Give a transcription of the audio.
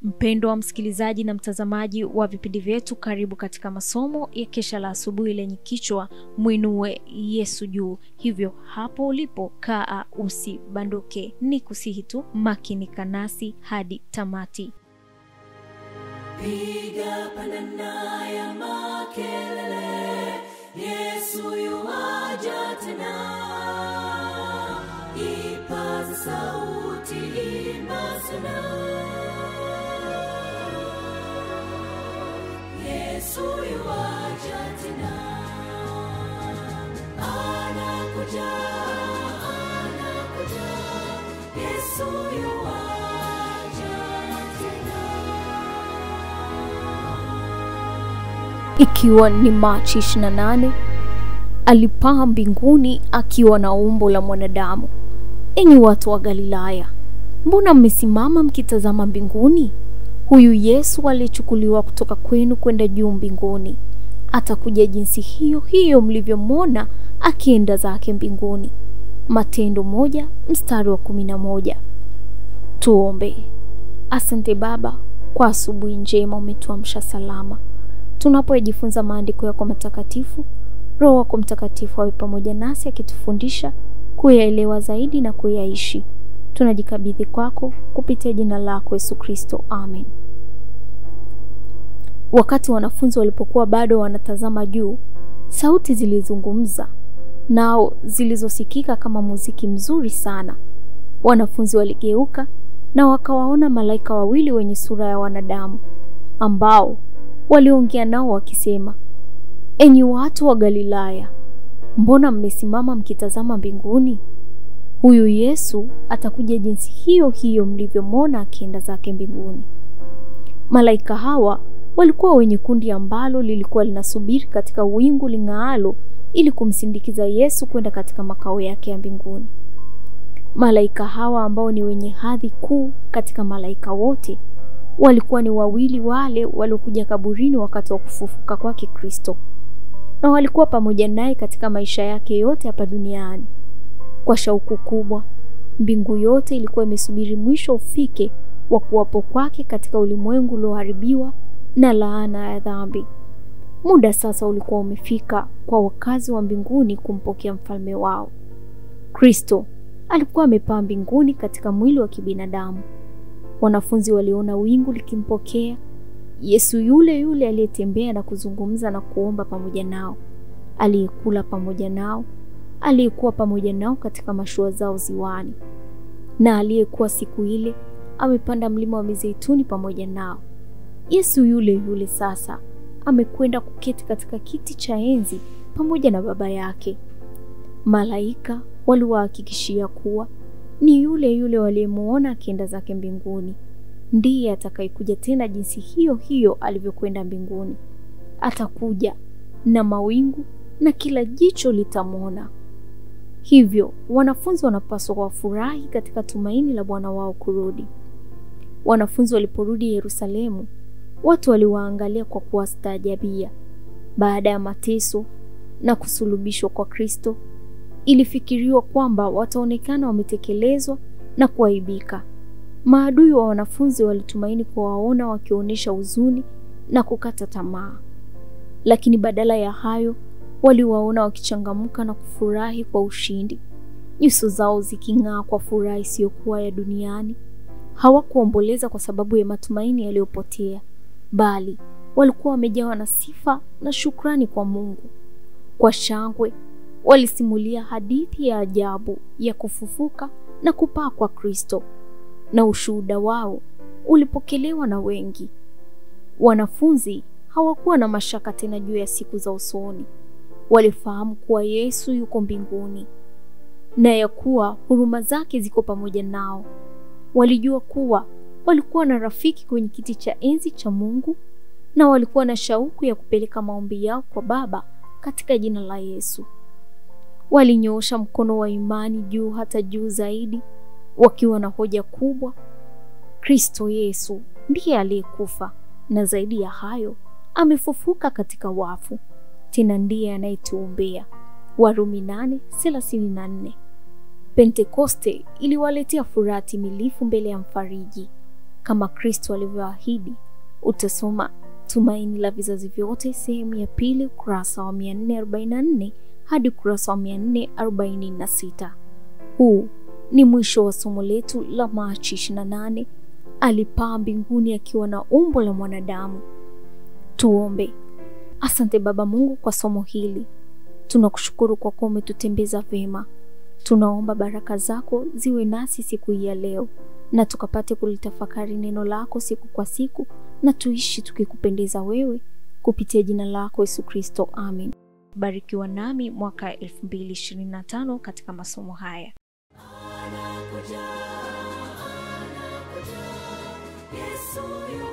Mpendwa wa msikilizaji na mtazamaji wa vipindi vyetu, karibu katika masomo ya kesha la asubuhi lenye kichwa Muinue Yesu juu. Hivyo hapo ulipo kaa usibanduke, ni kusihi tu makinika nasi hadi tamati. Piga panana ya makelele, Yesu yuaja tena. Ipaza sauti, imba sana. Yesu yuaja tena. Anakuja, anakuja. Yesu yuaja tena. Ikiwa ni Machi 28, alipaa mbinguni akiwa na umbo la mwanadamu. Enyi watu wa Galilaya, mbona mmesimama mkitazama mbinguni? Huyu Yesu aliyechukuliwa kutoka kwenu kwenda juu mbinguni atakuja jinsi hiyo hiyo mlivyomwona akienda zake mbinguni. Matendo 1:11. Tuombe. Asante Baba kwa asubuhi njema umetuamsha salama. Tunapojifunza maandiko yako matakatifu, Roho wako Mtakatifu awe pamoja nasi akitufundisha kuyaelewa zaidi na kuyaishi. Tunajikabidhi kwako kupitia jina lako Yesu Kristo. Amen. Wakati wanafunzi walipokuwa bado wanatazama juu, sauti zilizungumza nao zilizosikika kama muziki mzuri sana. Wanafunzi waligeuka na wakawaona malaika wawili wenye sura ya wanadamu, ambao waliongea nao wakisema, enyi watu wa Galilaya, mbona mmesimama mkitazama mbinguni? Huyu Yesu atakuja jinsi hiyo hiyo mlivyomwona akienda zake mbinguni. Malaika hawa walikuwa wenye kundi ambalo lilikuwa linasubiri katika wingu ling'aalo ili kumsindikiza Yesu kwenda katika makao yake ya mbinguni. Malaika hawa ambao ni wenye hadhi kuu katika malaika wote walikuwa ni wawili wale waliokuja kaburini wakati wa kufufuka kwake Kristo, na walikuwa pamoja naye katika maisha yake yote hapa duniani. Kwa shauku kubwa, mbingu yote ilikuwa imesubiri mwisho ufike wa kuwapo kwake katika ulimwengu ulioharibiwa na laana ya dhambi. Muda sasa ulikuwa umefika kwa wakazi wa mbinguni kumpokea mfalme wao. Kristo alikuwa amepaa mbinguni katika mwili wa kibinadamu. Wanafunzi waliona wingu likimpokea Yesu, yule yule aliyetembea na kuzungumza na kuomba pamoja nao, aliyekula pamoja nao, aliyekuwa pamoja nao katika mashua zao ziwani, na aliyekuwa siku ile amepanda mlima wa Mizeituni pamoja nao. Yesu yule yule sasa amekwenda kuketi katika kiti cha enzi pamoja na Baba yake. Malaika waliwahakikishia kuwa ni yule yule waliyemuona akienda zake mbinguni ndiye atakayekuja tena jinsi hiyo hiyo alivyokwenda mbinguni. Atakuja na mawingu na kila jicho litamwona. Hivyo wanafunzi wanapaswa wafurahi katika tumaini la Bwana wao kurudi. Wanafunzi waliporudi Yerusalemu, watu waliwaangalia kwa kuwastaajabia. Baada ya mateso na kusulubishwa kwa Kristo, ilifikiriwa kwamba wataonekana wametekelezwa na kuaibika. Maadui wa wanafunzi walitumaini kuwaona wakionyesha huzuni na kukata tamaa, lakini badala ya hayo waliwaona wakichangamka na kufurahi kwa ushindi, nyuso zao ziking'aa kwa furaha isiyokuwa ya duniani. Hawakuomboleza kwa sababu ya matumaini yaliyopotea, bali walikuwa wamejawa na sifa na shukrani kwa Mungu. Kwa shangwe walisimulia hadithi ya ajabu ya kufufuka na kupaa kwa Kristo, na ushuhuda wao ulipokelewa na wengi. Wanafunzi hawakuwa na mashaka tena juu ya siku za usoni. Walifahamu kuwa Yesu yuko mbinguni na ya kuwa huruma zake ziko pamoja nao. Walijua kuwa walikuwa na rafiki kwenye kiti cha enzi cha Mungu, na walikuwa na shauku ya kupeleka maombi yao kwa Baba katika jina la Yesu. Walinyoosha mkono wa imani juu, hata juu zaidi, wakiwa na hoja kubwa: Kristo Yesu ndiye aliyekufa, na zaidi ya hayo amefufuka katika wafu, tena ndiye anayetuombea. Warumi 8:34. Pentekoste iliwaletea furaha timilifu mbele ya mfariji. kama Kristo alivyoahidi. Utasoma Tumaini la Vizazi Vyote sehemu ya 2 ukurasa wa 444 hadi ukurasa wa 446. Huu ni mwisho wa somo letu la Machi 28. Alipaa mbinguni akiwa na umbo la mwanadamu. Tuombe. Asante Baba Mungu kwa somo hili. Tunakushukuru kwa kuwa umetutembeza vema. Tunaomba baraka zako ziwe nasi siku hii ya leo, na tukapate kulitafakari neno lako siku kwa siku, na tuishi tukikupendeza wewe, kupitia jina lako Yesu Kristo. Amen. Barikiwa nami mwaka 2025 katika masomo haya. Anakuja, Yesu yu